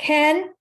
Ken?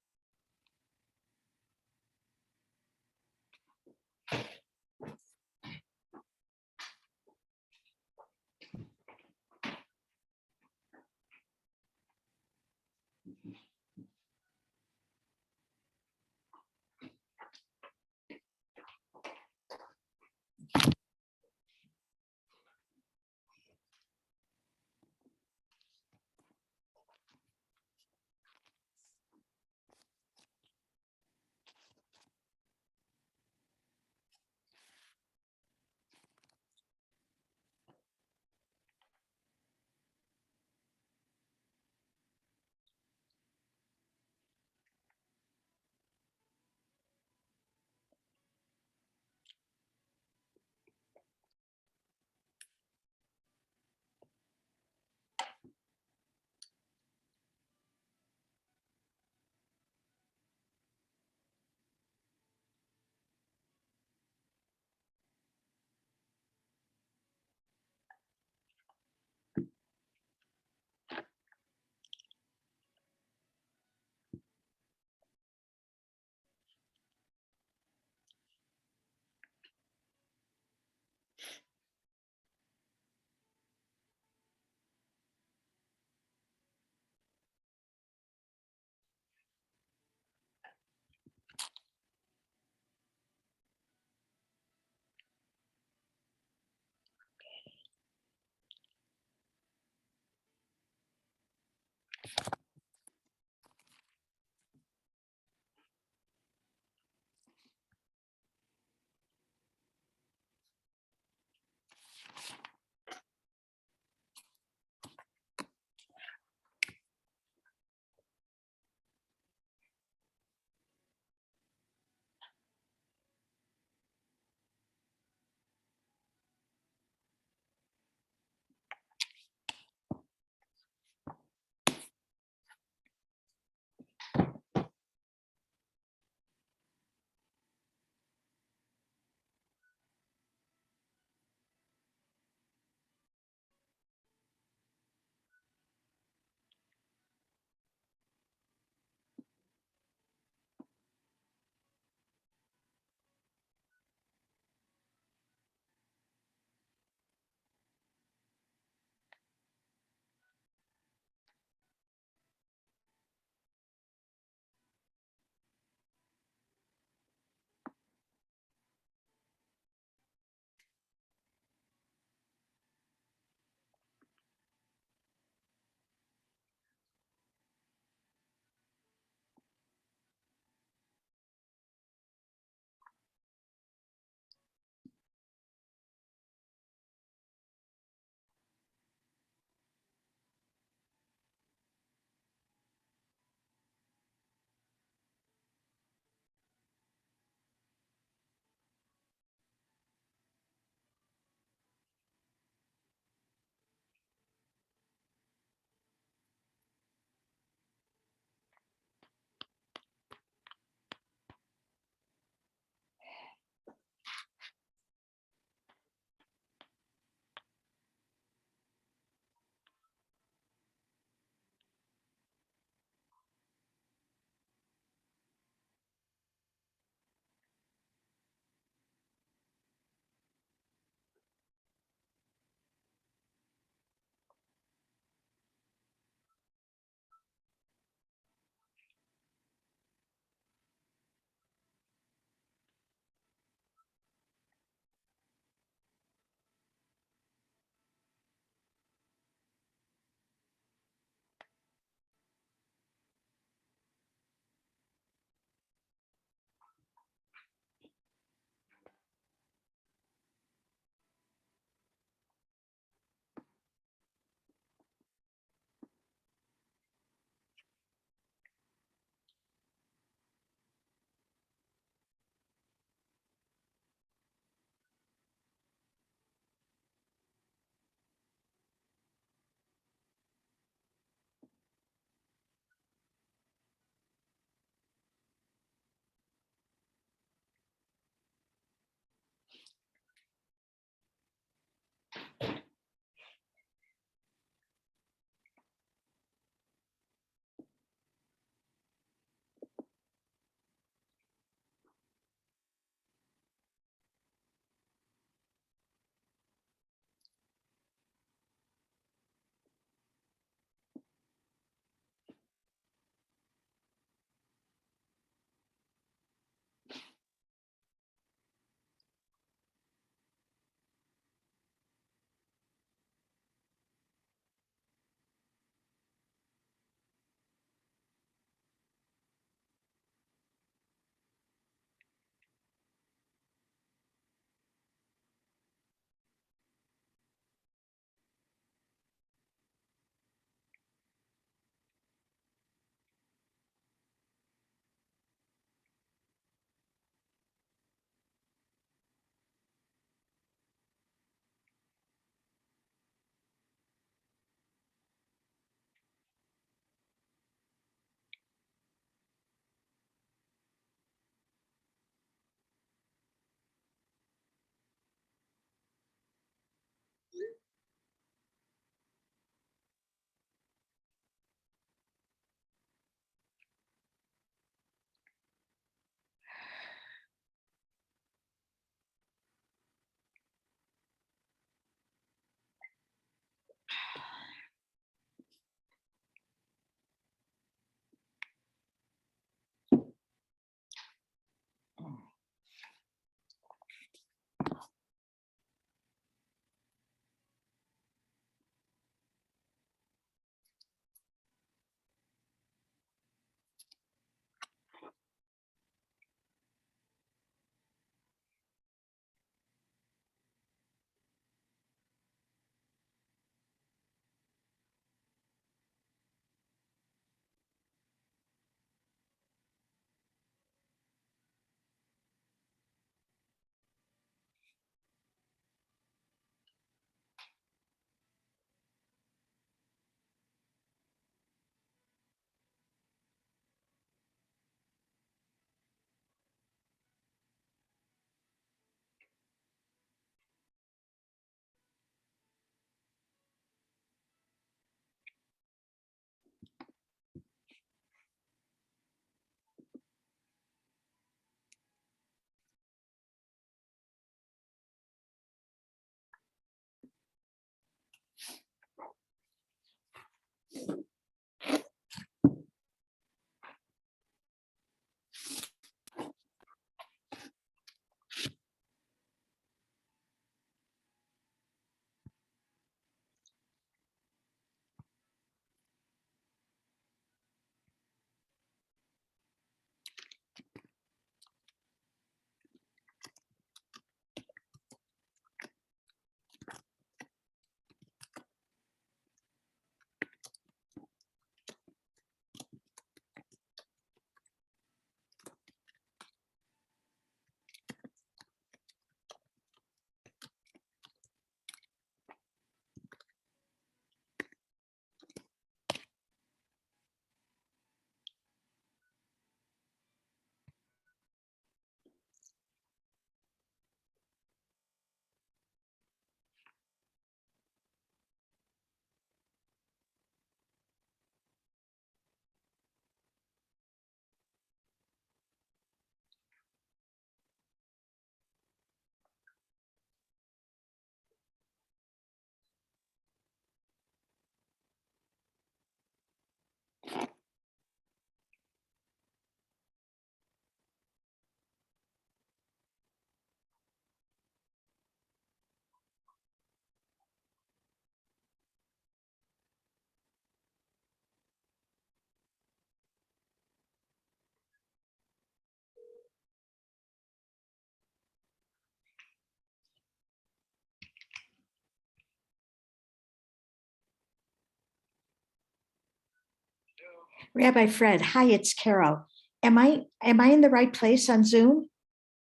Rabbi Fred, hi, it's Carol. Am I in the right place on Zoom?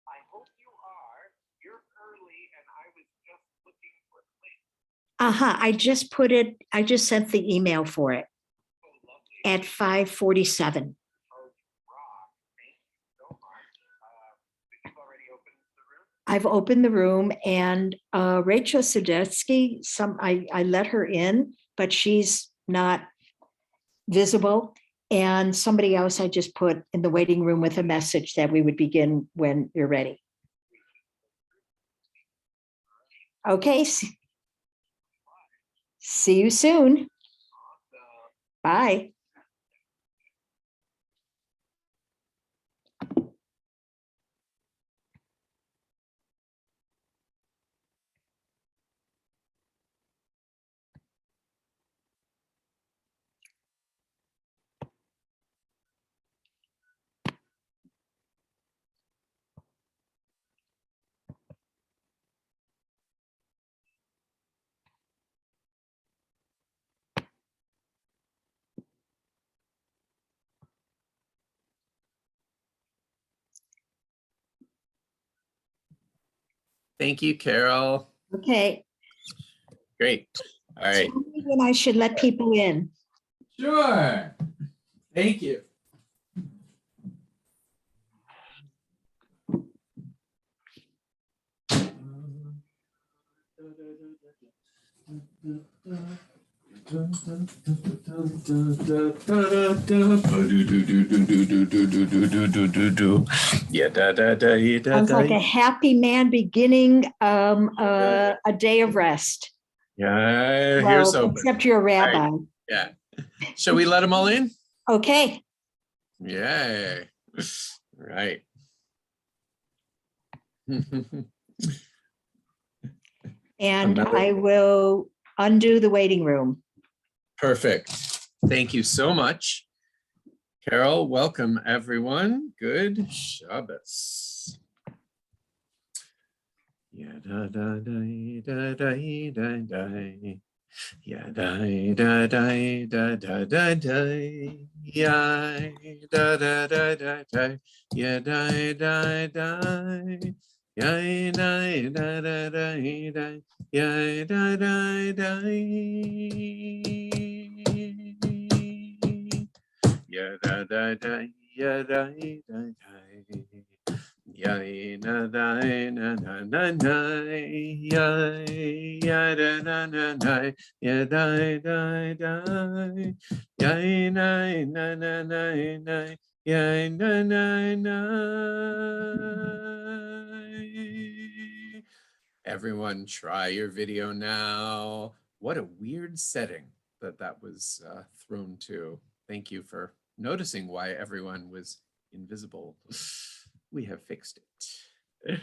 I hope you are. You're early, and I was just looking for the link. I just sent the email for it Oh, lovely. at 5:47. Oh, you rock. Thank you so much. But you've already opened the room? I've opened the room and Rachel Sadetsky, I let her in, but she's not visible. And somebody else I just put in the waiting room with a message that we would begin when you're ready. Okay. See you soon. Bye. Thank you, Carol. Okay. Great. All right. Tell me when I should let people in. Sure. Thank you. Sounds like a happy man beginning a day of rest. Yeah, here's Well, open. except you're a rabbi. Right. Yeah. Shall we let them all in? Okay. Yay. Right. And I will undo the waiting room. Perfect. Thank you so much. Carol, welcome everyone. Good Shabbos. Yeah, da da da da da da da. Yeah, da da da da da da da. Yeah, da da da da da. Yeah, da da da. Yeah, da da da da da. Yeah, da da da. Yeah, da da da. Yeah, da da da. Ya na na na na na na ya ya da na na na ya da da da ya na na na na na ya na na na. Everyone, try your video now. What a weird setting that was thrown to. Thank you for noticing why everyone was invisible. We have fixed it.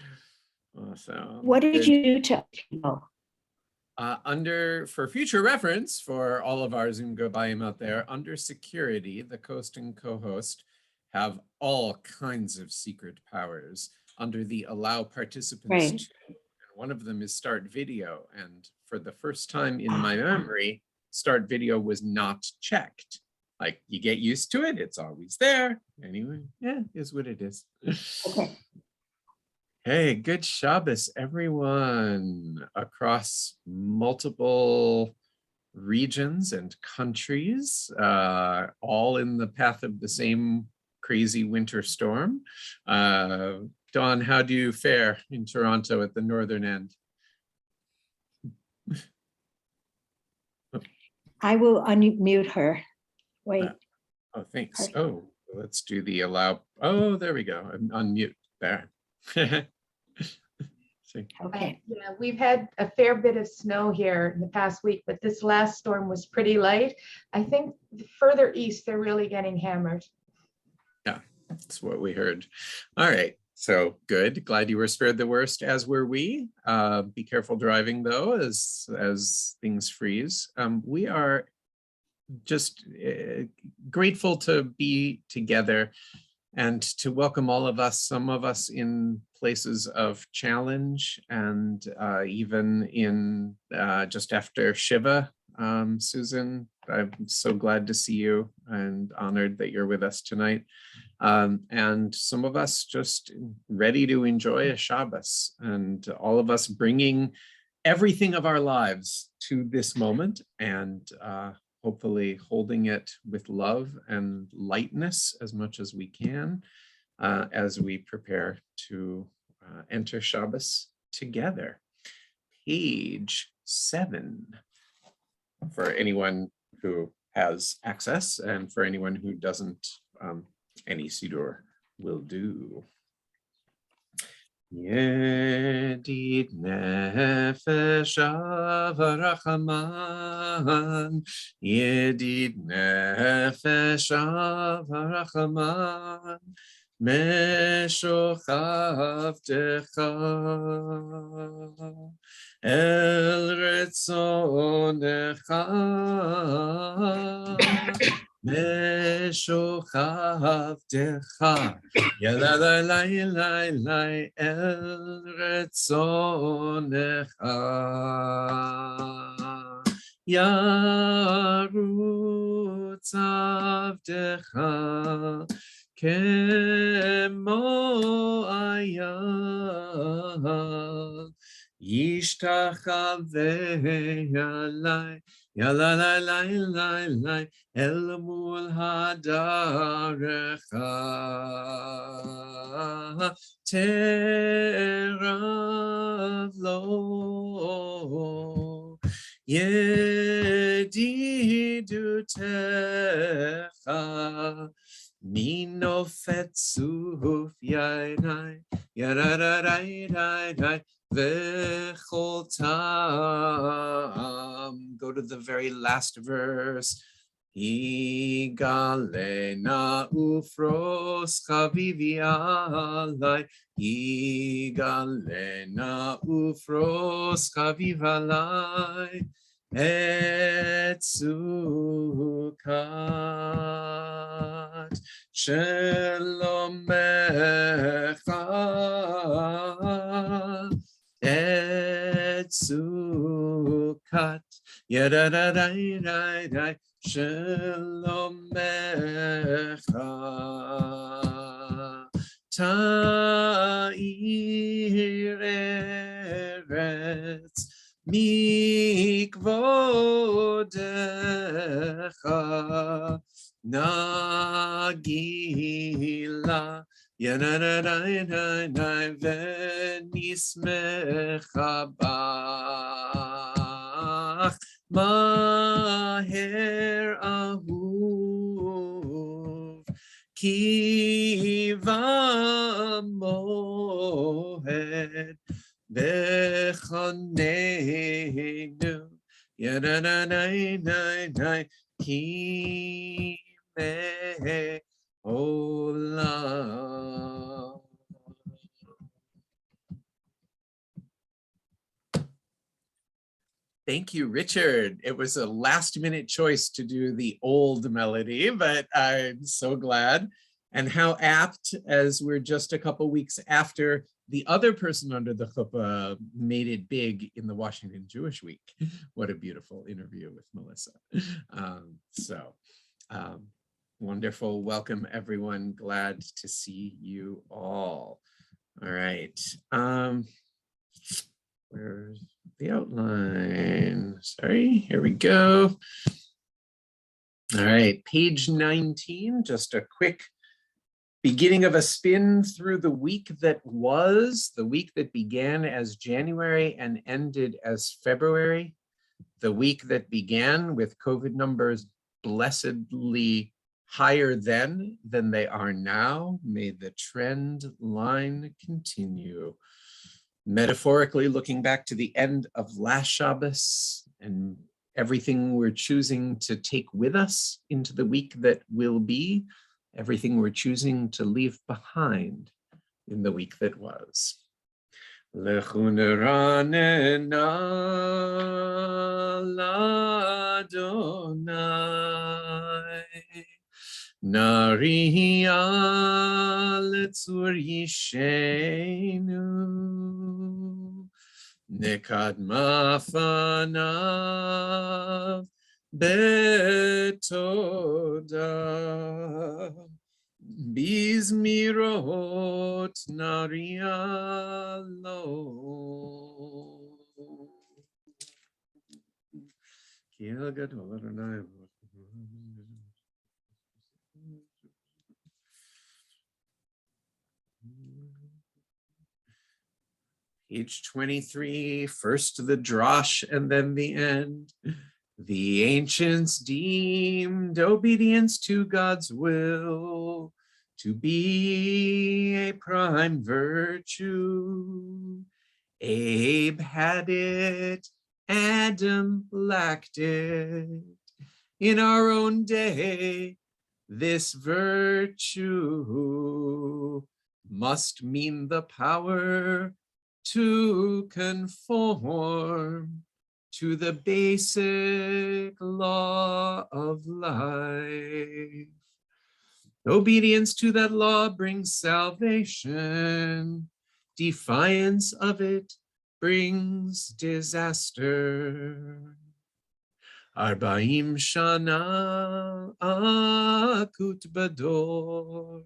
Awesome. What did you do to people? For future reference for all of our Zoom Gobayim out there, under security, the host and co-host have all kinds of secret powers under the allow participants to, and one of them is start video. And for the first time in my memory, start video was not checked. Like, you get used to it, it's always there. Anyway, yeah, is what it is. Okay. Hey, good Shabbos, everyone across multiple regions and countries, all in the path of the same crazy winter storm. Dawn, how do you fare in Toronto at the northern end? I will unmute her. Wait. Oh, thanks. Oh, let's do the allow. Oh, there we go. Unmute there. Okay. Yeah, we've had a fair bit of snow here in the past week, but this last storm was pretty light. I think further east, they're really getting hammered. Yeah, that's what we heard. All right, so good. Glad you were spared the worst, as were we. Be careful driving, though, as things freeze. We are just grateful to be together and to welcome all of us, some of us in places of challenge, and even in just after Shiva. Susan, I'm so glad to see you and honored that you're with us tonight. And some of us just ready to enjoy a Shabbos, and all of us bringing everything of our lives to this moment, and hopefully holding it with love and lightness as much as we can as we prepare to enter Shabbos together. Page 7, for anyone who has access, and for anyone who doesn't, any Siddur will do. Yedid nefesh avarachaman, Yedid nefesh avarachaman, Meshochavtecha el retzonecha, Meshochavtecha Yalalai el retzonecha, Yarutz avdecha kemo ayal, Yishtachaveh alai, Yalalai el mul hadarecha, terav lo, yedidutecha, minofet suf yainai, yarararai, v'chol tam. Go to the very last verse. Yigalena ufros chavivi alai, Yigalena ufros chaviv alai, et sukat shelomecha, et sukat yadadadai shelomecha, ta'ir eretz mikvodecha, nagila yanadadai venismecha bach, maher ahuv kiva mohed bechonenu, yanadadai kime olam. Thank you, Richard. It was a last-minute choice to do the old melody, but I'm so glad. And how apt, as we're just a couple weeks after the other person under the chuppah made it big in the Washington Jewish Week. What a beautiful interview with Melissa. Wonderful. Welcome, everyone. Glad to see you all. All right. Where's the outline? Sorry, here we go. All right, page 19, just a quick beginning of a spin through the week that was, the week that began as January and ended as February, the week that began with COVID numbers blessedly higher then than they are now. May the trend line continue. Metaphorically looking back to the end of last Shabbos and everything we're choosing to take with us into the week that will be, everything we're choosing to leave behind in the week that was. Lechu neranena l'Adonai, Nariya letzur yishenu, Nekad mafanav betoda bizmirot narialo. Kiel gadol Adonai. Page 23, first the drosh and then the end. The ancients deemed obedience to God's will to be a prime virtue. Abe had it, Adam lacked it. In our own day, this virtue must mean the power to conform to the basic law of life. Obedience to that law brings salvation. Defiance of it brings disaster. Arbaim shana akut bador.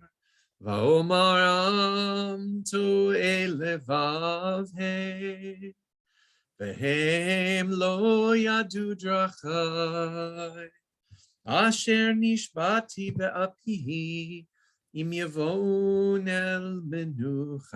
Vaomaram to elevav he. Vehem lo yadu drachai. Asher nishbati be'api. Im yavon el menuchati.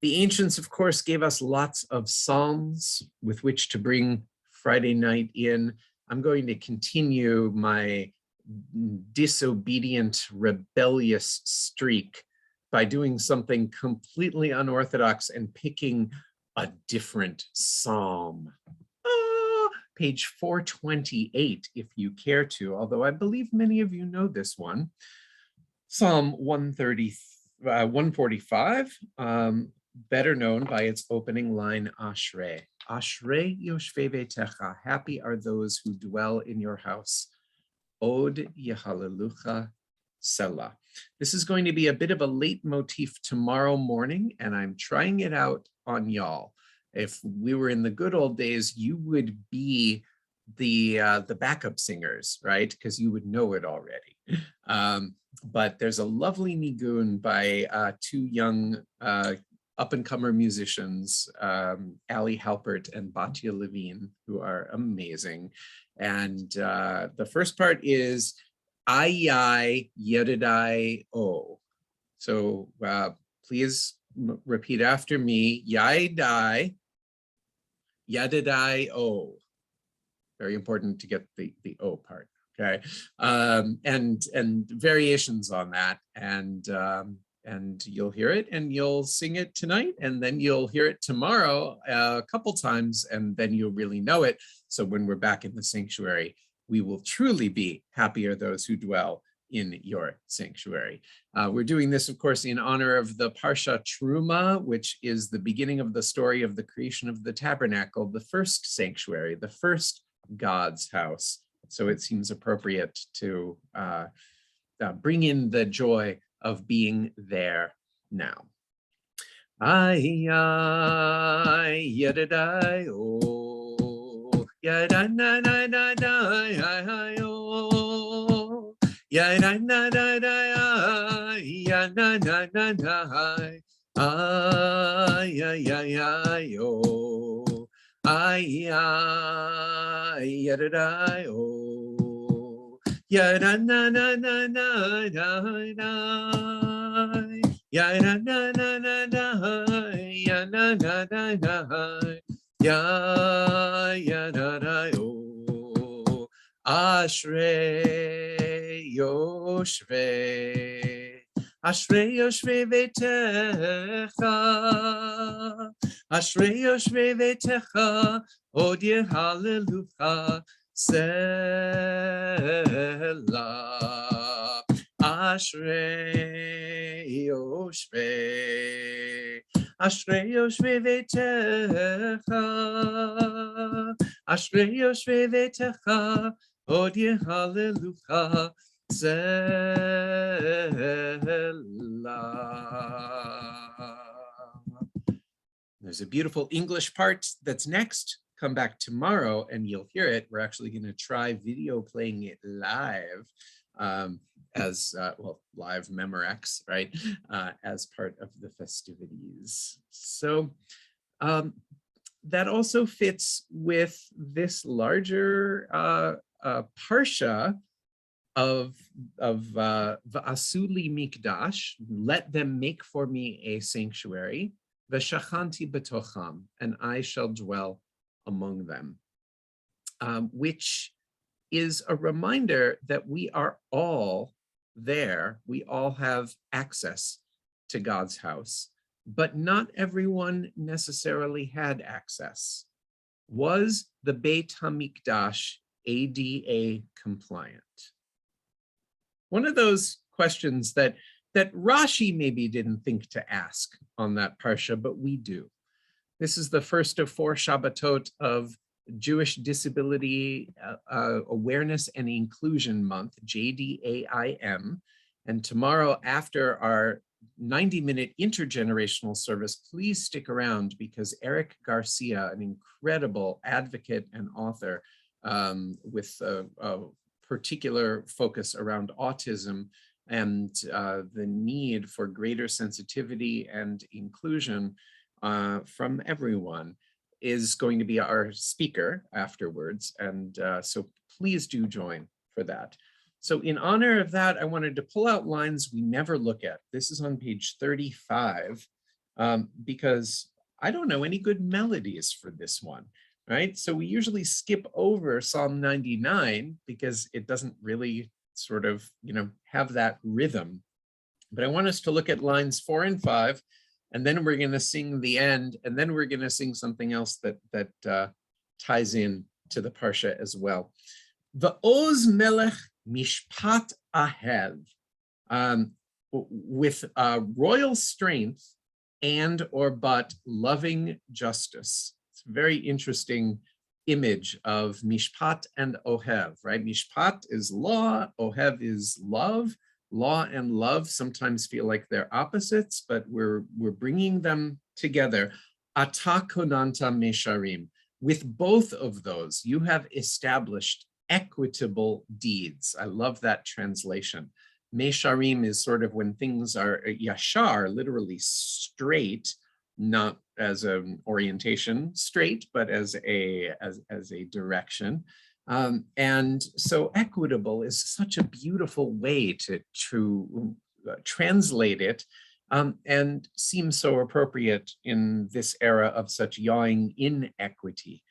The ancients, of course, gave us lots of psalms with which to bring Friday night in. I'm going to continue my disobedient, rebellious streak by doing something completely unorthodox and picking a different psalm. Page 428, if you care to, although I believe many of you know this one. Psalm 145, better known by its opening line, Ashrei. Ashrei yoshvei beitecha, happy are those who dwell in your house. Od yehalelucha selah. This is going to be a bit of a leitmotif tomorrow morning, and I'm trying it out on y'all. If we were in the good old days, you would be the backup singers, right? Because you would know it already. But there's a lovely nigun by two young up-and-comer musicians, Ali Halpert and Batya Levine, who are amazing. And the first part is Ayai Yedidai O. So please repeat after me. Yadai Yedidai O. Very important to get the O part. Okay, and variations on that, and you'll hear it, and you'll sing it tonight, and then you'll hear it tomorrow a couple times, and then you'll really know it. So when we're back in the sanctuary, we will truly be happy are those who dwell in your sanctuary. We're doing this, of course, in honor of the Parsha Truma, which is the beginning of the story of the creation of the tabernacle, the first sanctuary, the first God's house. So it seems appropriate to bring in the joy of being there now. Ay, ay, yadadai, oh, yadadai, oh, yadadai, yadadai, ay, ay, ay, oh, ay, ay, yadadai, oh, yadadai, ya na na na na na ya na na na na ya na na oh Ashrei Yoshvei Vetecha Ashrei Yoshvei Vetecha Od Yehalelucha Selah Ashrei Yoshvei Vetecha Ashrei Yoshvei Vetecha Od Yehalelucha Selah. There's a beautiful English part that's next. Come back tomorrow and you'll hear it. We're actually going to try video playing it live as live Memorex, right? As part of the festivities. So that also fits with this larger parsha of V'asuli Mikdash, let them make for me a sanctuary, V'shachanti betocham, and I shall dwell among them, which is a reminder that we are all there. We all have access to God's house, but not everyone necessarily had access. Was the Beit HaMikdash ADA compliant? One of those questions that Rashi maybe didn't think to ask on that parsha, but we do. This is the first of 4 Shabbatot of Jewish Disability Awareness and Inclusion Month, JDAIM. And tomorrow, after our 90-minute intergenerational service, please stick around because Eric Garcia, an incredible advocate and author with a particular focus around autism and the need for greater sensitivity and inclusion from everyone, is going to be our speaker afterwards. And so please do join for that. So in honor of that, I wanted to pull out lines we never look at. This is on page 35, because I don't know any good melodies for this one, right? So we usually skip over Psalm 99 because it doesn't really sort of, have that rhythm. But I want us to look at lines 4 and 5, and then we're going to sing the end, and then we're going to sing something else that ties in to the parsha as well. Va'oz melech mishpat ahev, with royal strength and or but loving justice. It's a very interesting image of mishpat and ohev, right? Mishpat is law, ohev is love. Law and love sometimes feel like they're opposites, but we're bringing them together. Ata konanta mesharim. With both of those, you have established equitable deeds. I love that translation. Mesharim is sort of when things are yashar, literally straight, not as an orientation straight, but as a direction. And so equitable is such a beautiful way to translate it, and seems so appropriate in this era of such yawing inequity.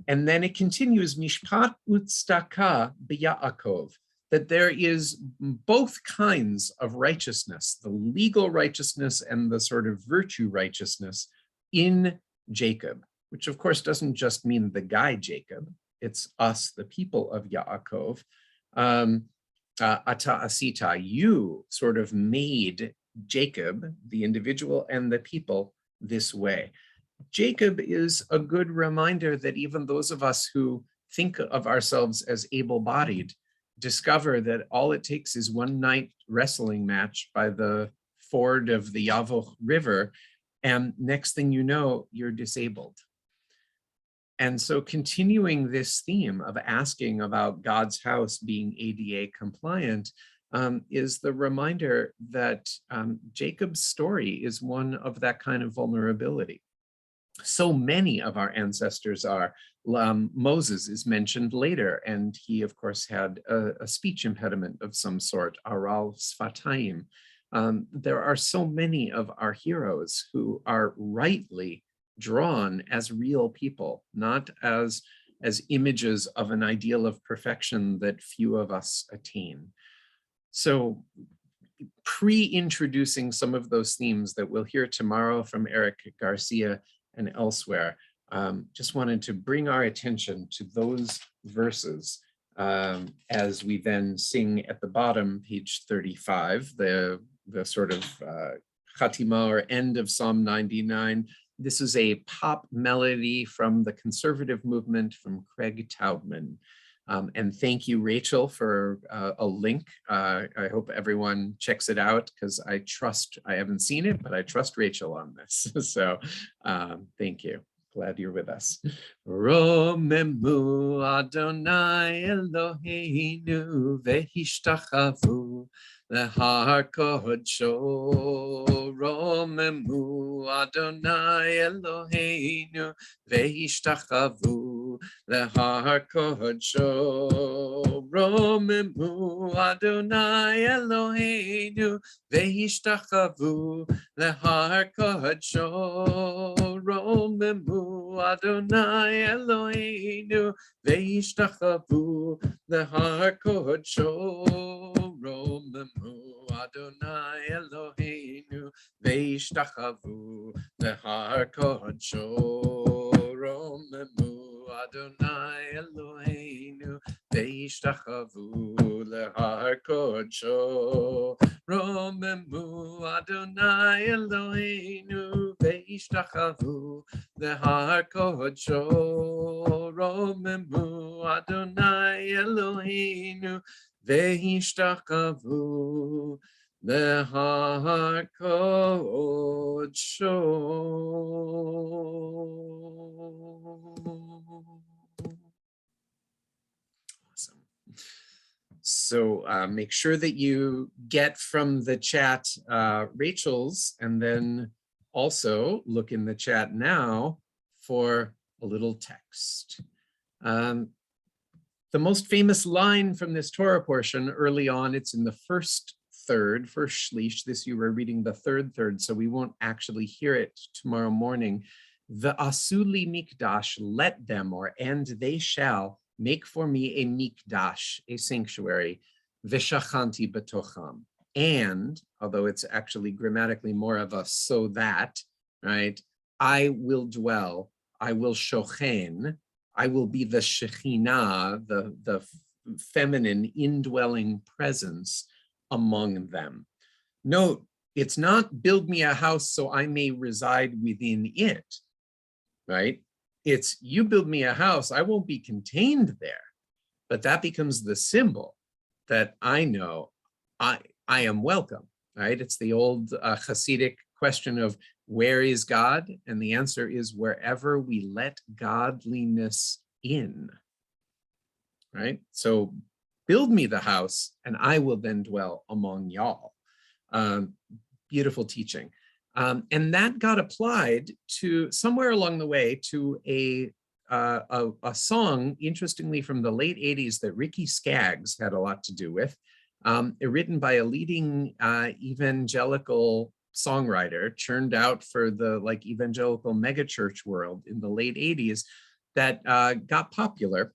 And then it continues, mishpat utstaka b'Yaakov, that there is both kinds of righteousness, the legal righteousness and the sort of virtue righteousness in Jacob, which of course doesn't just mean the guy Jacob, it's us, the people of Yaakov. Ata asita, you sort of made Jacob, the individual and the people, this way. Jacob is a good reminder that even those of us who think of ourselves as able-bodied discover that all it takes is one night wrestling match by the ford of the Yavoch River, and next thing you know, you're disabled. And so continuing this theme of asking about God's house being ADA compliant is the reminder that Jacob's story is one of that kind of vulnerability. So many of our ancestors are. Moses is mentioned later, and he, of course, had a speech impediment of some sort, aral sfatayim. There are so many of our heroes who are rightly drawn as real people, not as images of an ideal of perfection that few of us attain. So pre-introducing some of those themes that we'll hear tomorrow from Eric Garcia and elsewhere, just wanted to bring our attention to those verses as we then sing at the bottom, page 35, the sort of Chatima or end of Psalm 99. This is a pop melody from the conservative movement from Craig Taubman. And thank you, Rachel, for a link. I hope everyone checks it out because I haven't seen it, but I trust Rachel on this. So thank you. Glad you're with us. Romemu Adonai Eloheinu vehishtachavu lehar kodsho. Romemu Adonai Eloheinu vehishtachavu lehar kodsho. Romemu Adonai Eloheinu vehishtachavu lehar kodsho. Romemu Adonai Eloheinu vehishtachavu lehar kodsho. Romemu Adonai Eloheinu vehishtachavu lehar kodsho. Romemu Adonai Eloheinu vehishtachavu lehar kodsho. Romemu Adonai Eloheinu vehishtachavu lehar kodsho. Romemu Adonai Eloheinu vehishtachavu lehar kodsho. Awesome. So make sure that you get from the chat Rachel's, and then also look in the chat now for a little text. The most famous line from this Torah portion early on, it's in the first shlish. This you were reading the third, so we won't actually hear it tomorrow morning. The asuli mikdash, let them, and they shall make for me a mikdash, a sanctuary, v'shachanti betocham. And, although it's actually grammatically more of a so that, right? I will dwell, I will shochen, I will be the Shekhinah, the feminine indwelling presence among them. Note, it's not build me a house so I may reside within it, right? It's you build me a house, I won't be contained there, but that becomes the symbol that I know I am welcome, right? It's the old Hasidic question of where is God? And the answer is wherever we let godliness in, right? So build me the house and I will then dwell among y'all. Beautiful teaching. And that got applied to somewhere along the way to a song, interestingly, from the late 80s that Ricky Skaggs had a lot to do with, written by a leading evangelical songwriter, churned out for the evangelical megachurch world in the late 80s, that got popular.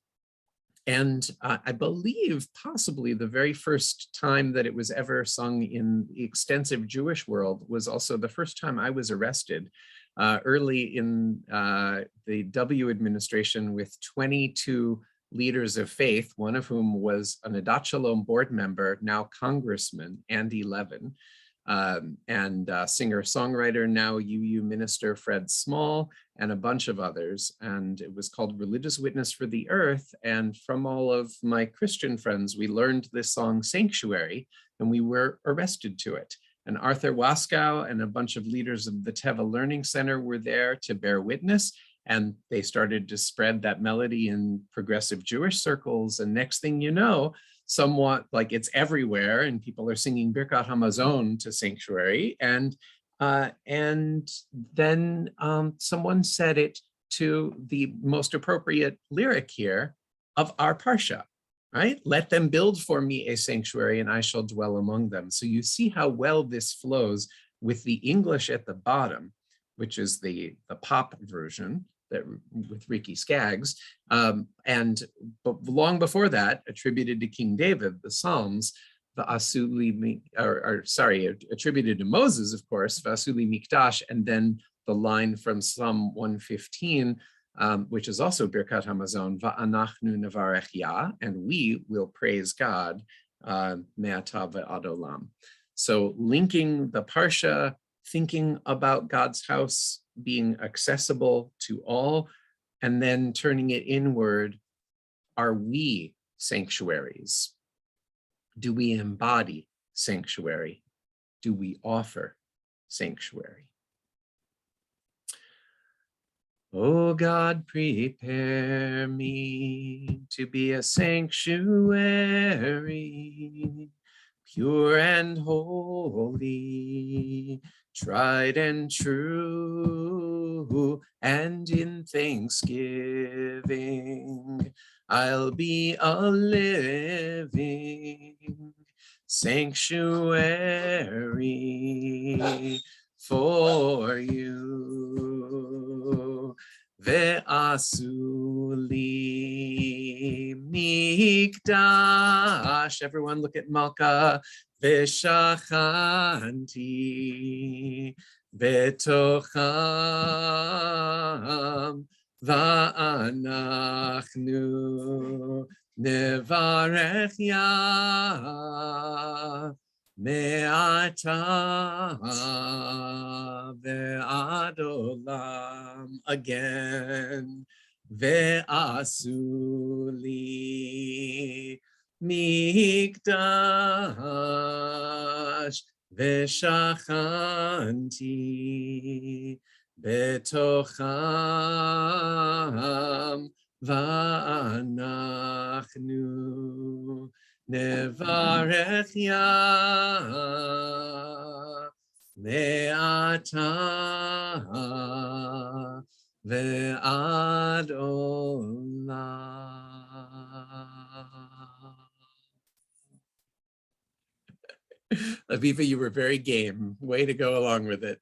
And I believe possibly the very first time that it was ever sung in the extensive Jewish world was also the first time I was arrested early in the W administration with 22 leaders of faith, one of whom was an Adat Shalom board member, now Congressman Andy Levin, and singer-songwriter, now UU minister Fred Small, and a bunch of others. And it was called Religious Witness for the Earth. And from all of my Christian friends, we learned this song Sanctuary, and we were arrested to it. And Arthur Waskow and a bunch of leaders of the Teva Learning Center were there to bear witness. And they started to spread that melody in progressive Jewish circles. And next thing you know, somewhat like it's everywhere, and people are singing Birkat Hamazon to Sanctuary. And then someone said it to the most appropriate lyric here of our Parsha, right? Let them build for me a sanctuary and I shall dwell among them. So you see how well this flows with the English at the bottom, which is the pop version that with Ricky Skaggs. But long before that, attributed to King David, the Psalms, the Asuli, attributed to Moses, of course, Vasuli Mikdash, and then the line from Psalm 115, which is also Birkat Hamazon, Va'anachnu nevarech Yah, and we will praise God, Me'ata v'ad olam. So linking the Parsha, thinking about God's house being accessible to all, and then turning it inward. Are we sanctuaries? Do we embody sanctuary? Do we offer sanctuary? Oh God, prepare me to be a sanctuary, pure and holy, tried and true, and in thanksgiving I'll be a living sanctuary for you. Ve'asu li mikdash. Everyone look at Malka. Ve'shachanti betocham va'anachnu nevarech Yah me'ata ve'ad olam. Again, ve'asu li mikdash ve'shachanti betocham va'anachnu nevarech Yah me'ata ve'ad olam. Aviva, you were very game. Way to go along with it.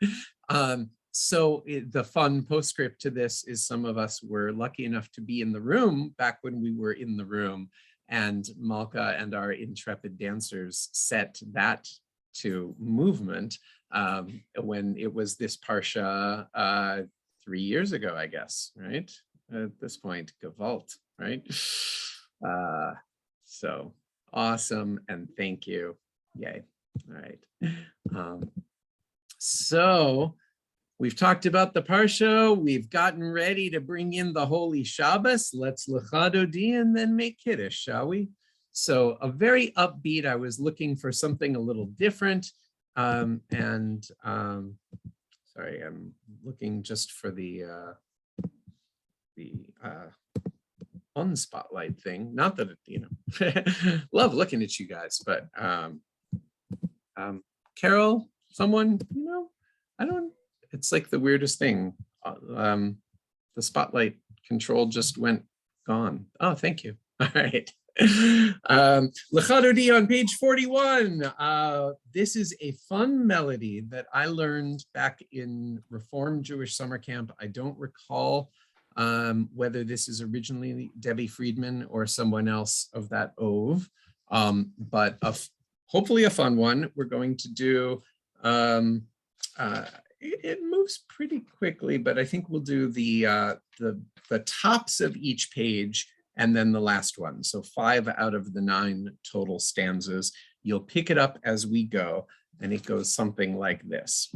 The fun postscript to this is some of us were lucky enough to be in the room back when we were in the room, and Malka and our intrepid dancers set that to movement when it was this Parsha 3 years ago, I guess, right? At this point, Gewalt, right? So awesome, and thank you. Yay. All right. So we've talked about the Parsha. We've gotten ready to bring in the Holy Shabbos. Let's Lechadodi and then make Kiddush, shall we? So a very upbeat. I was looking for something a little different. Sorry, I'm looking just for the on spotlight thing. Not that it, love looking at you guys, but Carol, someone, I don't, it's like the weirdest thing. The spotlight control just went gone. Oh, thank you. All right. Lechadodi on page 41. This is a fun melody that I learned back in Reform Jewish Summer Camp. I don't recall whether this is originally Debbie Friedman or someone else of that oeuvre, but hopefully a fun one. We're going to do, it moves pretty quickly, but I think we'll do the tops of each page and then the last one. So 5 out of the 9 total stanzas. You'll pick it up as we go, and it goes something like this.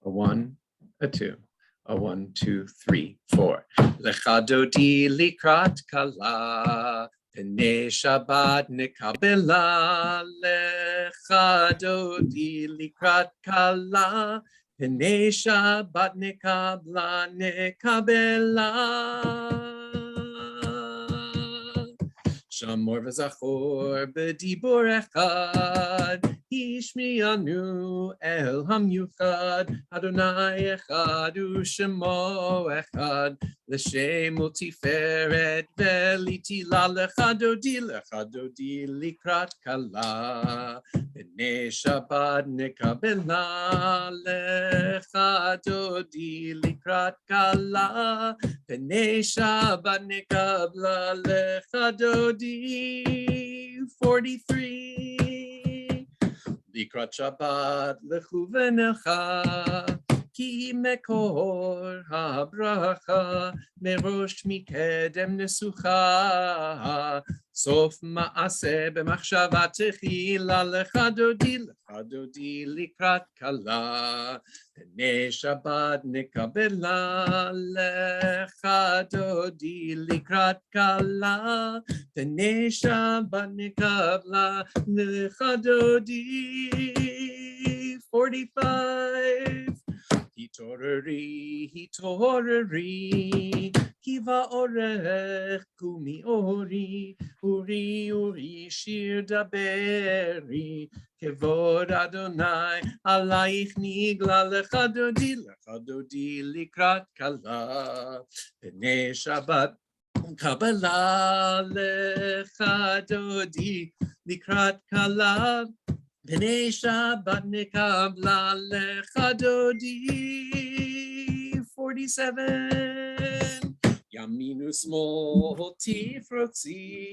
A 1, a 2, a 1, 2, 3, 4. Lechadodi likrat kala, Pnei Shabbat nekabela. Lechadodi likrat kala, Pnei Shabbat nekabela. Shamor v'zachor b'dibur echad, Hishmianu el hamyuchad, Adonai echad u'shemo echad, L'shem u'tiferet ve'litila. Lechadodi likrat kala, Pnei Shabbat nekabela. Lechadodi likrat kala, Pnei Shabbat nekabela. Lechadodi 43. Likrat Shabbat lechuvenecha, ki mekor habracha, merosh mikedem nesucha, סוף מעשה במחשבה תחילה, לך דודי לקראת כלה, פני שבת נקבלה, לך דודי לקראת כלה, פני שבת נקבלה, לך דודי. 45. התעוררי, כי באורך קומי אורי, אורי שיר דברי, כבוד אדוני עלייך נגלה, לך דודי לקראת כלה, פני שבת קבלה, לך דודי לקראת כלה, פני שבת נקבלה, לך דודי. 47. ימין ושמאל תפרוצי,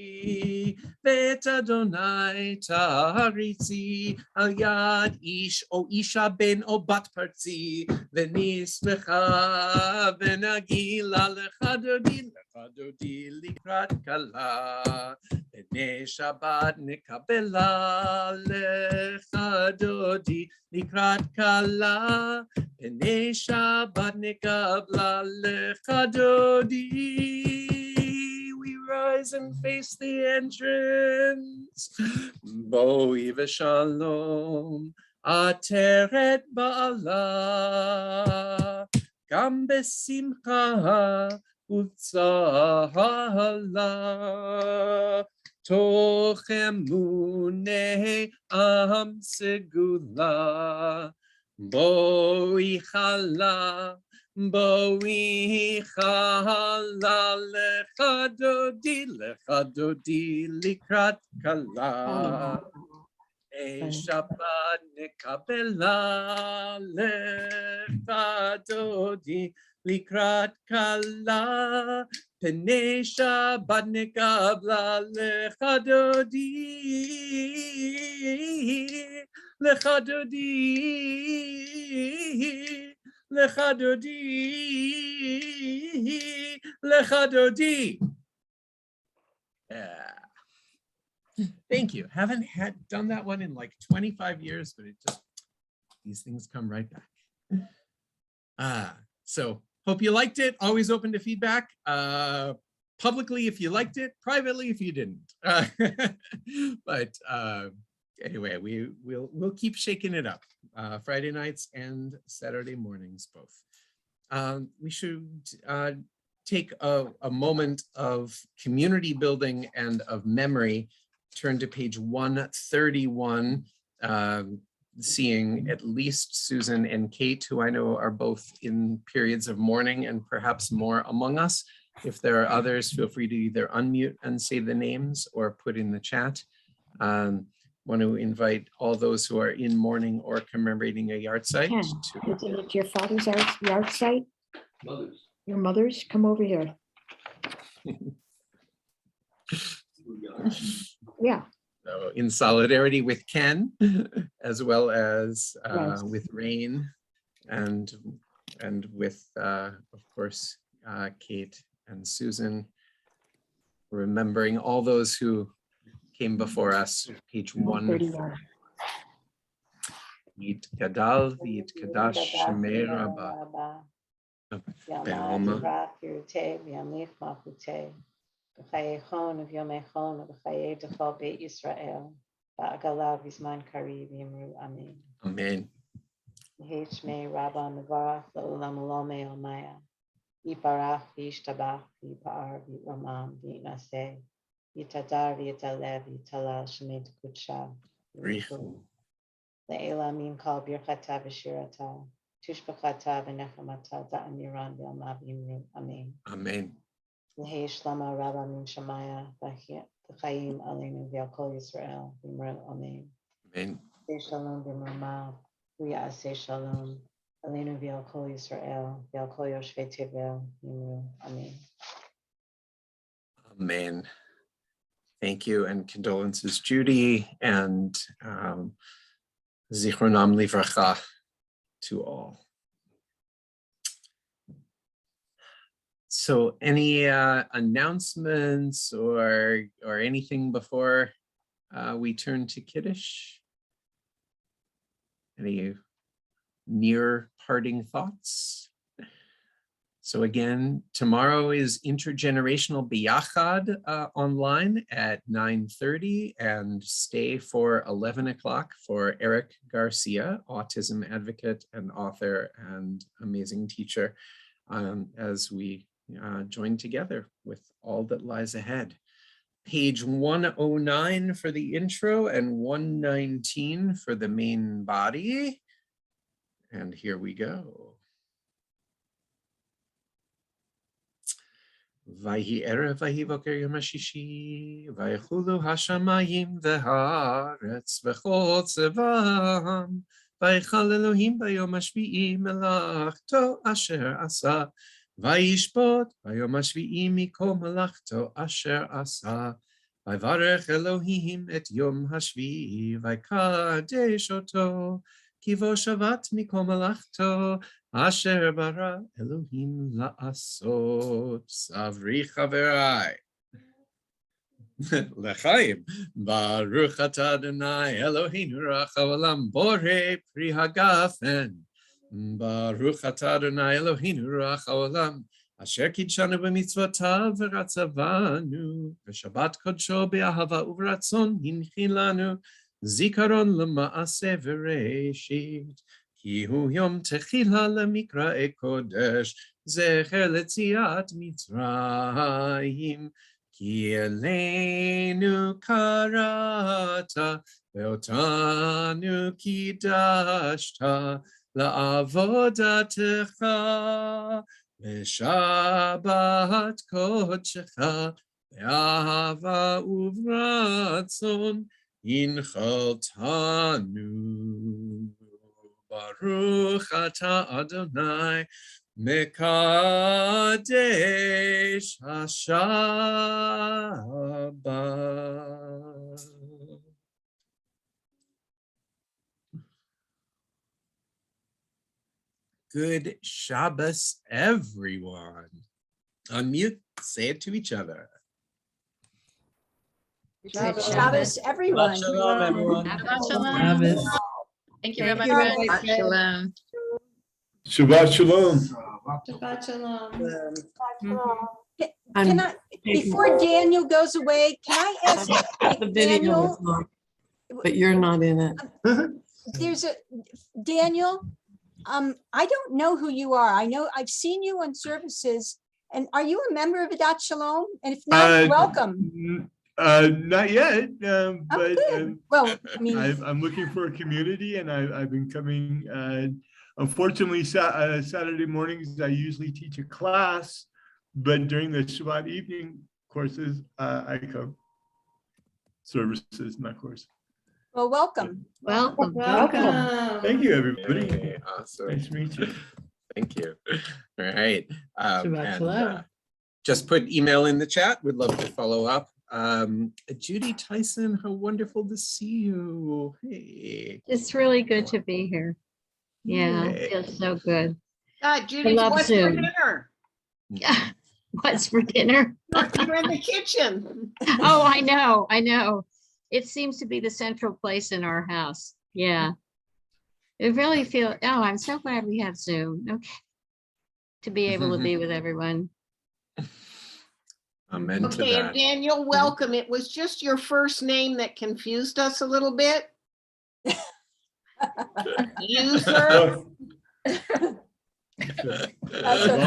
ואת אדוני תריצי, על יד איש או אישה בן או בת פרצי, ונשמחה ונגילה, לך דודי לקראת כלה, פני שבת נקבלה, לך דודי לקראת כלה, פני שבת נקבלה, לך דודי. We rise and face the entrance. בואי ושלום, עטרת בעלה, גם בשמחה וצהלה, תוך אמוני עם סגולה, בואי חלה, לך דודי לקראת כלה, שבת נקבלה, לך דודי לקראת כלה, פני שבת נקבלה, לך דודי, לך דודי, לך דודי, לך דודי. Thank you. Haven't done that one in like 25 years, but these things come right back. So hope you liked it. Always open to feedback. Publicly if you liked it, privately if you didn't. But anyway, we'll keep shaking it up. Friday nights and Saturday mornings both. We should take a moment of community building and of memory. Turn to page 131, seeing at least Susan and Kate, who I know are both in periods of mourning and perhaps more among us. If there are others, feel free to either unmute and say the names or put in the chat. Want to invite all those who are in mourning or commemorating a yahrzeit. Isn't it your father's yahrzeit? Mothers. Your mother's? Come over here. Yeah. So in solidarity with Ken, as well as Yes. with Rain, and with, of course, Kate and Susan, remembering all those who came before us. Page 131. Yit Gadal, Yit Kadash, Shemei Rabbah. Be'alma. בחייכון וביומייכון ובחיי דכל בית ישראל, בעגלה בזמן קריב יאמרו אמן. אמן. יהי שמי רבא מברך לעולם ולעולמי עלמיה, יתברך וישתבח ויפאר ויתרומם ויתנשא, יתהדר ויתעלה ויתהלל שמי קודשה. בריחו. לעילה מן כל ברכתה ושירתה, תשבחתה ונחמתה דאמירן בעלמה ויאמרו אמן. אמן. יהי שלמה רבה מן שמיה וחיים עלינו ועל כל ישראל ואמרו אמן. אמן. עשה שלום במרומיו ויעשה שלום עלינו ועל כל ישראל ועל כל יושבי תבל ואמרו אמן. Amen. Thank you, and condolences, Judy, and Zichronam Livracha to all. So any announcements or anything before we turn to Kiddush? Any near parting thoughts? So again, tomorrow is Intergenerational Biyachad online at 9:30, and stay for 11 o'clock for Eric Garcia, autism advocate and author and amazing teacher, as we join together with all that lies ahead. Page 109 for the intro and 119 for the main body. And here we go. Vayhi erev vayhi boker yom hashishi, vaychulu hashamayim v'haaretz v'chol tzevam, vaychal Elohim bayom hashvi'i melachto asher asa, vayishpot bayom hashvi'i mikol melachto asher asa, vayvarech Elohim et yom hashvi'i, vaykadesh oto, ki vo shavat mikol melachto, Asher bara Elohim la'asot. Savri chaverai. L'chaim. Baruch atah Adonai Eloheinu melech haolam borei pri hagafen. Baruch atah Adonai Eloheinu melech haolam asher kidshanu b'mitzvotav v'ratzavanu v'shabbat kodsho be'ahava uv'ratzon hinchi lanu zikaron l'ma'aseh v'reishit. Ki hu yom techila lemikra kodesh zecher letziat Mitzrayim. Ki elenu karata ve'otanu kidashta la'avodatecha ve'shabbat kodshecha ve'ahava uvratzon inchaltanu. Baruch atah Adonai mekadesh hashabbat. Good Shabbos, everyone. Unmute, say it to each other. Good Shabbos, everyone. Shalom, everyone. Shabbat shalom. Thank you, Rabbi Fred. Shalom. Shabbat shalom. Shabbat shalom. Can I, before Daniel goes away, can I ask The video Daniel? is on, but you're not in it. There's a, Daniel, I don't know who you are. I know I've seen you on services, and are you a member of Adat Shalom? And if not, welcome. Not yet, but good. Well, I mean, I'm looking for a community, and I've been coming. Unfortunately, Saturday mornings I usually teach a class, but during the Shabbat evening courses, I come. Services, not course. well, welcome. Welcome. Thank you, everybody. Hey, awesome. Nice to meet you. Thank you. All right. Shabbat shalom. Just put email in the chat. We'd love to follow up. Judy Tyson, how wonderful to see you. Hey. It's really good to be here. Yeah, it feels so good. Judy, love what's for Zoom. dinner? Yeah. What's for dinner? You're in the kitchen. Oh, I know. It seems to be the central place in our house. Yeah. It really feels, I'm so glad we have Zoom. Okay. To be able to be with everyone. Amen to Okay, and that. Daniel, welcome. It was just your first name that confused us a little bit. User. I've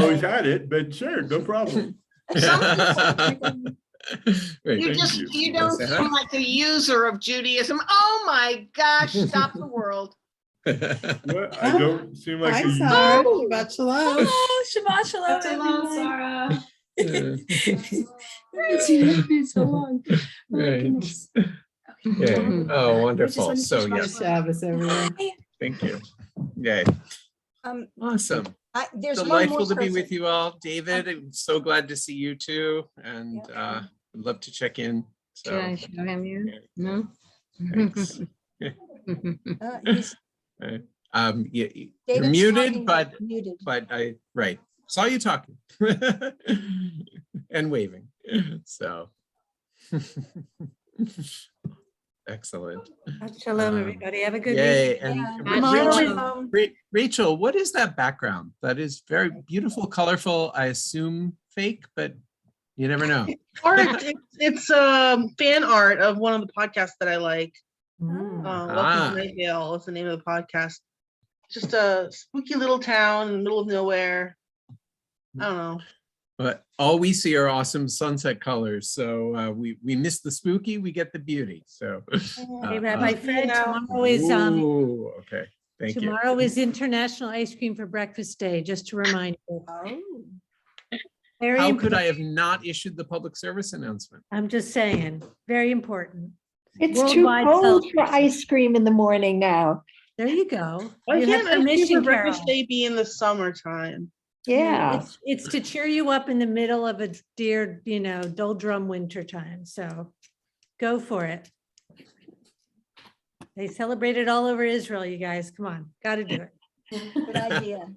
always had it, but sure, no problem. Right, You thank you don't Say hi. seem like a user of Judaism. Oh my gosh, stop the world. What? I don't seem like Hi, a Sarah. Shabbat shalom. Shabbat Shalom, Shalom, Sarah. So long. Right. Yeah. Oh, wonderful. So Good yes, Shabbos, everyone. thank you. Yay. Awesome. There's one more Delightful to be person. with you all. David, I'm so glad to see you too. And I'd love to check in. Should I So show him you? No? thanks. He's- You're David's muted, talking, but muted. right. saw you talking and waving. So excellent. Shalom, everybody. Have a good Yay. week. And Tomorrow Rachel, what is that background? That is very beautiful, colorful. I assume fake, but you never know. It's fan art of one of the podcasts that I like. Welcome to Nightvale is the name of the podcast. Just a spooky little town in the middle of nowhere. I don't know. But all we see are awesome sunset colors. So we miss the spooky, we get the beauty. So Hey, Rabbi Fred, tomorrow is ooh, okay. Thank you. tomorrow is International Ice Cream for Breakfast Day, just to remind you. Very How could important. I have not issued the public service announcement? I'm just saying, very important. It's too Worldwide cold for celebration. ice cream in the morning now. There you go. Why You have can't ice cream permission, for breakfast Carol. day be in the summertime? Yeah. It's to cheer you up in the middle of a dear, doldrum winter time. So go for it. They celebrate it all over Israel, you guys. Come on, got to do it. Good idea.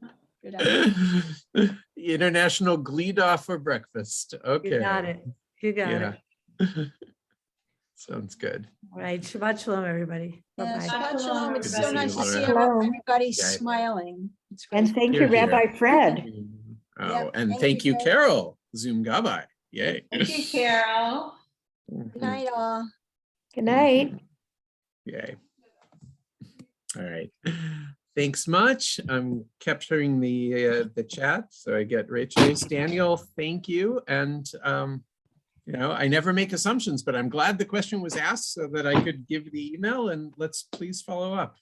Good idea. International Glida for breakfast. Okay. You got it. You got Yeah. it. Sounds good. All right. Shabbat shalom, everybody. Yeah, Bye-bye. Shabbat shalom. It's Good to so see nice you, to see Laura. everybody Yeah. smiling. It's And great. thank Here, you, here. Rabbi Fred. Oh, Yep, and thank thank you, you, Fred. Carol. Zoom Gabai. Yay. Thank you, Carol. Good night, all. Good night. Yay. All right. Thanks much. I'm capturing the chat, so I get Rachel's. Daniel, thank you. And I never make assumptions, but I'm glad the question was asked so that I could give the email, and let's please follow up.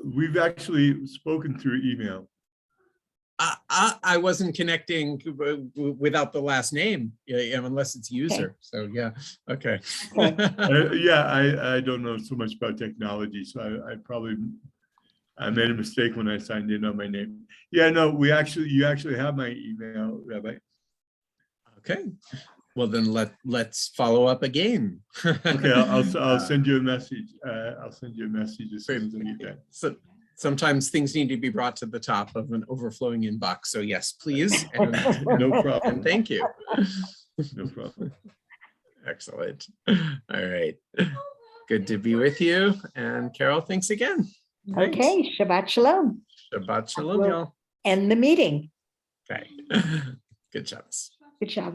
We've actually spoken through email. I wasn't connecting without the last name, unless it's user. So yeah, okay. I don't know so much about technology, so I made a mistake when I signed in on my name. Yeah, no, you actually have my email, Rabbi. Okay, well then let's follow up again. Okay, I'll send you a message. I'll send you a message as soon as I get that. So sometimes things need to be brought to the top of an overflowing inbox. So yes, please. And, No problem. And thank you. No problem. Excellent. All right. Good to be with you. And Carol, thanks again. Thanks. Okay, Shabbat shalom. Shabbat shalom, We'll y'all. End the meeting. Okay. Good job. Good job.